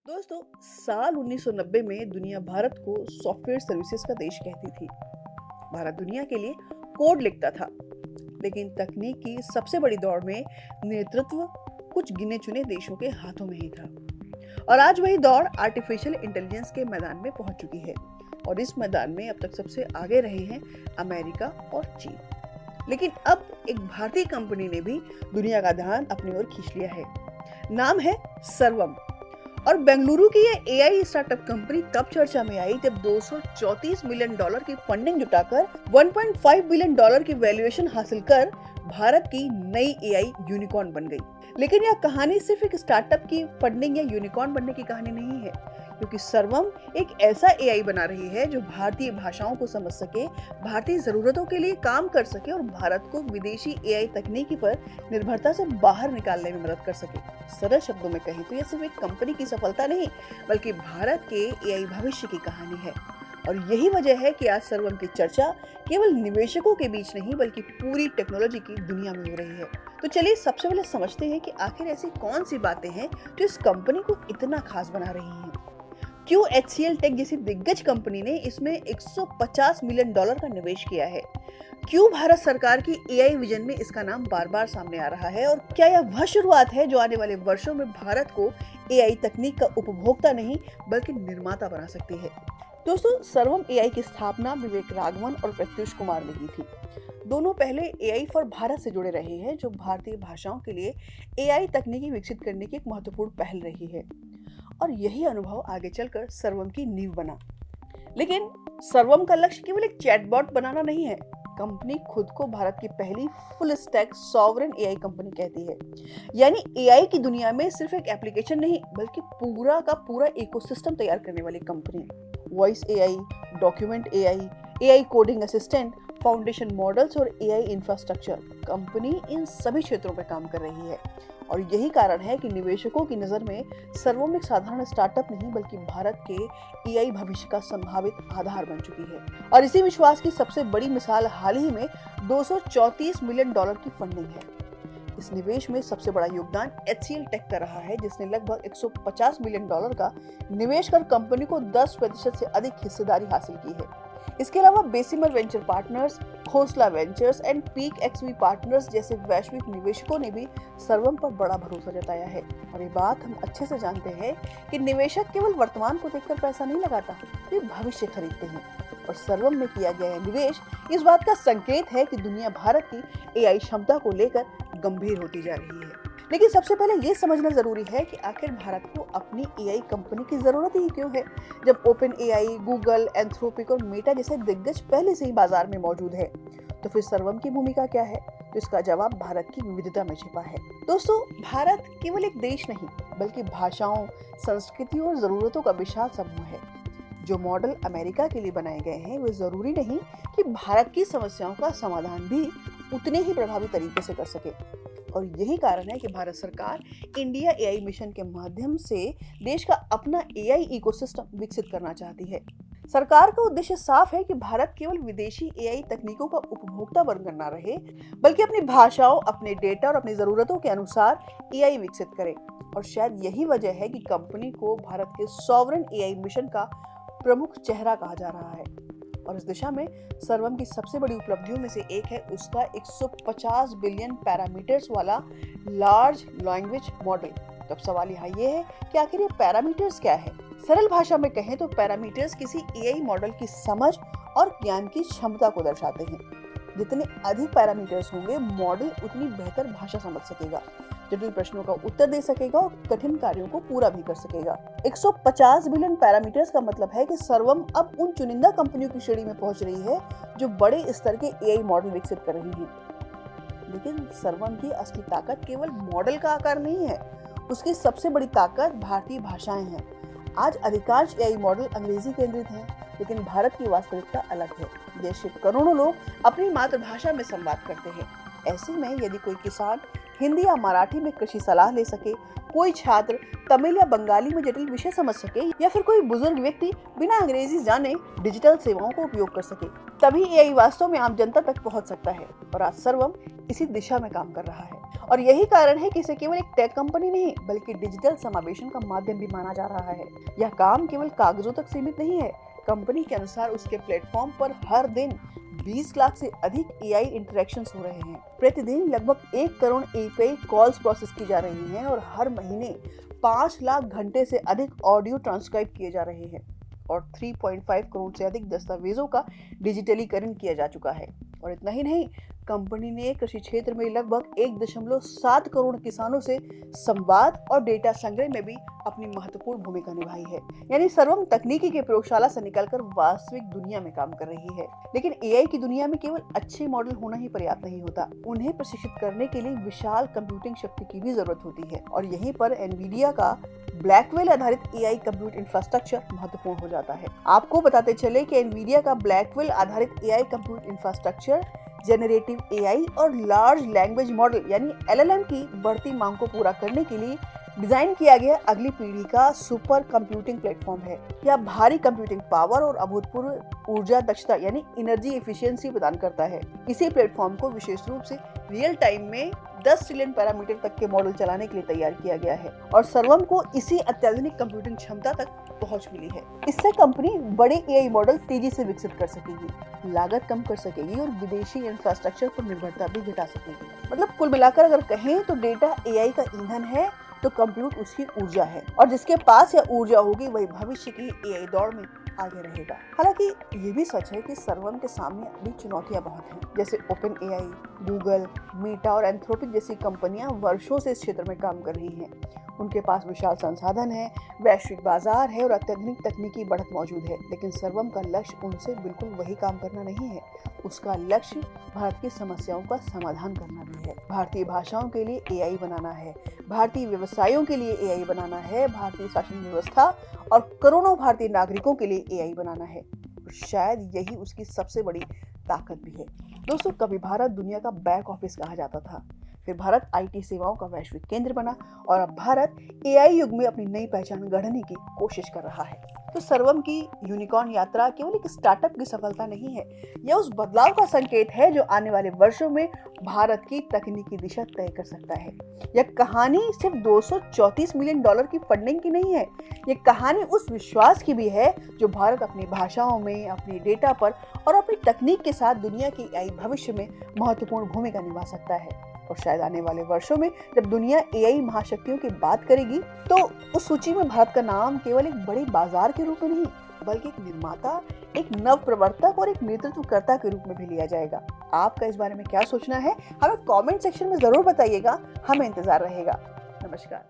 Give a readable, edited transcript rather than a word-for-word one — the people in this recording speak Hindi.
दोस्तों, साल 1990 में दुनिया भारत को सॉफ्टवेयर सर्विसेज का देश कहती थी। भारत दुनिया के लिए कोड लिखता था, लेकिन तकनीक की सबसे बड़ी दौड़ में नेतृत्व कुछ गिने चुने देशों के हाथों में ही था। और आज वही दौड़ आर्टिफिशियल इंटेलिजेंस के मैदान में पहुंच चुकी है और इस मैदान में अब तक सबसे आगे रहे हैं अमेरिका और चीन। लेकिन अब एक भारतीय कंपनी ने भी दुनिया का ध्यान अपनी ओर खींच लिया है। नाम है सर्वम। और बेंगलुरु की ये एआई स्टार्टअप कंपनी तब चर्चा में आई जब $234 मिलियन की फंडिंग जुटाकर $1.5 बिलियन की वैल्यूएशन हासिल कर भारत की नई एआई यूनिकॉर्न बन गई। लेकिन यह कहानी सिर्फ एक स्टार्टअप की फंडिंग या यूनिकॉर्न बनने की कहानी नहीं है, क्योंकि सर्वम एक ऐसा एआई बना रही है जो भारतीय भाषाओं को समझ सके, भारतीय जरूरतों के लिए काम कर सके और भारत को विदेशी एआई तकनीकी पर निर्भरता से बाहर निकालने में मदद कर सके। सरल शब्दों में कहें तो यह सिर्फ एक कंपनी की सफलता नहीं, बल्कि भारत के एआई भविष्य की कहानी है। और यही वजह है कि आज सर्वम की चर्चा केवल निवेशकों के बीच नहीं, बल्कि पूरी टेक्नोलॉजी की दुनिया में हो रही है। तो चलिए सबसे पहले समझते हैं कि आखिर ऐसी कौन सी बातें हैं जो इस कंपनी को इतना खास बना रही हैं। क्यों HCL टेक जैसी दिग्गज कंपनी ने इसमें $150 मिलियन का निवेश किया है? क्यों भारत सरकार की एआई विजन में इसका नाम बार बार सामने आ रहा है? और क्या यह वह शुरुआत है जो आने वाले वर्षों में भारत को एआई तकनीक का उपभोक्ता नहीं बल्कि निर्माता बना सकती है? दोस्तों, सर्वम एआई की स्थापना विवेक राघवन और प्रत्युष कुमार ने की थी। दोनों पहले एआई फॉर भारत से जुड़े रहे हैं, जो भारतीय भाषाओं के लिए एआई तकनीकी विकसित करने की एक महत्वपूर्ण पहल रही है। और यही अनुभव आगे चलकर सर्वम की नींव बना। लेकिन सर्वम का लक्ष्य केवल एक चैटबॉट बनाना नहीं है। कंपनी खुद को भारत की पहली full stack sovereign AI company कहती है। यानी एआई की दुनिया में सिर्फ एक एप्लीकेशन नहीं, बल्कि पूरा का पूरा इकोसिस्टम तैयार करने वाली company. Voice AI, document AI, AI coding assistant, foundation models और एआई इंफ्रास्ट्रक्चर, कंपनी इन सभी क्षेत्रों पर काम कर रही है। और यही कारण है कि निवेशकों की नजर में सर्वम एक साधारण स्टार्टअप नहीं, बल्कि भारत के एआई भविष्य का संभावित आधार बन चुकी है। और इसी विश्वास की सबसे बड़ी मिसाल हाल ही में $234 मिलियन की फंडिंग है। इस निवेश में सबसे बड़ा योगदान HCL टेक का रहा है, जिसने लगभग $150 मिलियन का निवेश कर कंपनी को 10% से अधिक हिस्सेदारी हासिल की है। इसके अलावा Bessemer venture partners, Khosla ventures and peak XV partners जैसे वैश्विक निवेशकों ने भी सर्वम पर बड़ा भरोसा जताया है। और ये बात हम अच्छे से जानते हैं कि निवेशक केवल वर्तमान को देखकर पैसा नहीं लगाता, वे भविष्य खरीदते हैं। और सर्वम में किया गया यह निवेश इस बात का संकेत है कि दुनिया भारत की एआई क्षमता को लेकर गंभीर होती जा रही है। लेकिन सबसे पहले ये समझना जरूरी है कि आखिर भारत को अपनी एआई कंपनी की जरूरत ही क्यों है, जब ओपन एआई, गूगल, एंथ्रोपिक और मेटा जैसे दिग्गज पहले से ही बाजार में मौजूद है। तो फिर सर्वम की भूमिका क्या है? तो इसका जवाब भारत की विविधता में छिपा है। दोस्तों, भारत केवल एक देश नहीं, बल्कि भाषाओं, संस्कृतियों और जरूरतों का विशाल समूह है। जो मॉडल अमेरिका के लिए बनाए गए हैं, वे जरूरी नहीं कि भारत की समस्याओं का समाधान भी उतने ही प्रभावी तरीके से कर सके। और यही कारण है कि भारत सरकार इंडिया एआई मिशन के माध्यम से देश का अपना एआई इकोसिस्टम विकसित करना चाहती है। सरकार का उद्देश्य साफ है कि भारत केवल विदेशी एआई तकनीकों का उपभोक्ता बनकर न रहे, बल्कि अपनी भाषाओं, अपने डेटा और अपनी जरूरतों के अनुसार एआई विकसित करे। और शायद यही वजह है कि कंपनी को भारत के सॉवरेन एआई मिशन का प्रमुख चेहरा कहा जा रहा है। और इस दिशा में सर्वम की सबसे बड़ी उपलब्धियों में से एक है उसका 150 बिलियन पैरामीटर्स वाला लार्ज लैंग्वेज मॉडल। तो अब सवाल यहाँ ये है कि आखिर ये पैरामीटर्स क्या है? सरल भाषा में कहें तो पैरामीटर्स किसी एआई मॉडल की समझ और ज्ञान की क्षमता को दर्शाते हैं। जितने अधिक पैरामीटर्स होंगे, मॉडल उतनी बेहतर भाषा समझ सकेगा, जटिल प्रश्नों का उत्तर दे सकेगा और कठिन कार्यों को पूरा भी कर सकेगा। 150 बिलियन पैरामीटर्स का मतलब है कि सर्वम अब उन चुनिंदा कंपनियों की श्रेणी में पहुंच रही है जो बड़े स्तर के एआई मॉडल विकसित कर रही हैं। लेकिन सर्वम की असली ताकत केवल मॉडल का आकार नहीं है, उसकी सबसे बड़ी ताकत भारतीय भाषाएं हैं। आज अधिकांश एआई मॉडल अंग्रेजी केंद्रित हैं, लेकिन भारत की वास्तविकता अलग है। देश के करोड़ों लोग अपनी मातृभाषा में संवाद करते हैं। ऐसे में यदि कोई किसान हिंदी या मराठी में कृषि सलाह ले सके, कोई छात्र तमिल या बंगाली में जटिल विषय समझ सके या फिर कोई बुजुर्ग व्यक्ति बिना अंग्रेजी जाने डिजिटल सेवाओं को उपयोग कर सके, तभी एआई वास्तव में आम जनता तक पहुंच सकता है। और आज सर्वम इसी दिशा में काम कर रहा है और यही कारण है कि इसे केवल एक टेक कंपनी नहीं बल्कि डिजिटल समावेशन का माध्यम भी माना जा रहा है। यह काम केवल कागजों तक सीमित नहीं है। कंपनी के अनुसार उसके प्लेटफॉर्म पर हर दिन 20 लाख से अधिक एआई इंटरेक्शंस हो रहे हैं। प्रतिदिन लगभग 1 करोड़ एपीआई कॉल्स प्रोसेस की जा रही हैं और हर महीने 5 लाख घंटे से अधिक ऑडियो ट्रांसक्राइब किए जा रहे हैं और 3.5 करोड़ से अधिक दस्तावेजों का डिजिटलीकरण किया जा चुका है। और इतना ही नहीं, कंपनी ने कृषि क्षेत्र में लगभग 1.7 करोड़ किसानों से संवाद और डेटा संग्रह में भी अपनी महत्वपूर्ण भूमिका निभाई है। यानी सर्वम तकनीकी के प्रयोगशाला से निकलकर वास्तविक दुनिया में काम कर रही है। लेकिन एआई की दुनिया में केवल अच्छे मॉडल होना ही पर्याप्त नहीं होता, उन्हें प्रशिक्षित करने के लिए विशाल कंप्यूटिंग शक्ति की भी जरूरत होती है। और यहीं पर एनवीडिया का ब्लैकवेल आधारित एआई कंप्यूट इंफ्रास्ट्रक्चर महत्वपूर्ण हो जाता है। आपको बताते चले कि एनवीडिया का ब्लैकवेल आधारित AI compute infrastructure generative AI और लार्ज लैंग्वेज मॉडल यानी एलएलएम की बढ़ती मांग को पूरा करने के लिए डिजाइन किया गया अगली पीढ़ी का सुपर कंप्यूटिंग प्लेटफॉर्म है। यह भारी कंप्यूटिंग पावर और अभूतपूर्व ऊर्जा दक्षता यानी एनर्जी एफिशिएंसी प्रदान करता है। इसी प्लेटफॉर्म को विशेष रूप से रियल टाइम में 10 ट्रिलियन पैरामीटर तक के मॉडल चलाने के लिए तैयार किया गया है और सर्वम को इसी अत्याधुनिक कंप्यूटिंग क्षमता तक पहुंच मिली है। इससे कंपनी बड़े एआई मॉडल तेजी से विकसित कर सकेगी, लागत कम कर सकेगी और विदेशी इंफ्रास्ट्रक्चर पर निर्भरता भी घटा सकेगी। मतलब कुल मिलाकर अगर कहें तो डेटा एआई का ईंधन है तो कंप्यूट उसकी ऊर्जा है और जिसके पास यह ऊर्जा होगी वही भविष्य की एआई दौड़ में आगे रहेगा। हालांकि ये भी सच है कि सर्वम के सामने अभी चुनौतियां बहुत हैं, जैसे ओपन एआई, गूगल, मेटा और एंथ्रोपिक जैसी कंपनियां वर्षों से इस क्षेत्र में काम कर रही हैं। उनके पास विशाल संसाधन है, वैश्विक बाजार है और अत्याधुनिक तकनीकी बढ़त मौजूद है। लेकिन सर्वम का लक्ष्य उनसे बिल्कुल वही काम करना नहीं है। उसका लक्ष्य भारत की समस्याओं का समाधान करना भी है। भारतीय भाषाओं के लिए एआई बनाना है, भारतीय व्यवसायों के लिए एआई बनाना है, भारतीय शासन व्यवस्था और करोड़ों भारतीय नागरिकों के लिए एआई बनाना है। और शायद यही उसकी सबसे बड़ी ताकत भी है। दोस्तों, कभी भारत दुनिया का बैक ऑफिस कहा जाता था, फिर भारत आईटी सेवाओं का वैश्विक केंद्र बना और अब भारत एआई युग में अपनी नई पहचान गढ़ने की कोशिश कर रहा है। तो सर्वम की यूनिकॉर्न यात्रा केवल एक स्टार्टअप की सफलता नहीं है, यह उस बदलाव का संकेत है जो आने वाले वर्षों में भारत की तकनीकी दिशा तय कर सकता है। यह कहानी सिर्फ $234 मिलियन की फंडिंग की नहीं है, यह कहानी उस विश्वास की भी है जो भारत अपनी भाषाओं में, अपनी डेटा पर और अपनी तकनीक के साथ दुनिया की एआई भविष्य में महत्वपूर्ण भूमिका निभा सकता है। और शायद आने वाले वर्षों में जब दुनिया एआई महाशक्तियों की बात करेगी तो उस सूची में भारत का नाम केवल एक बड़े बाजार के रूप में नहीं बल्कि एक निर्माता, एक नव प्रवर्तक और एक नेतृत्वकर्ता के रूप में भी लिया जाएगा। आपका इस बारे में क्या सोचना है हमें कमेंट सेक्शन में जरूर बताइएगा, हमें इंतजार रहेगा। नमस्कार।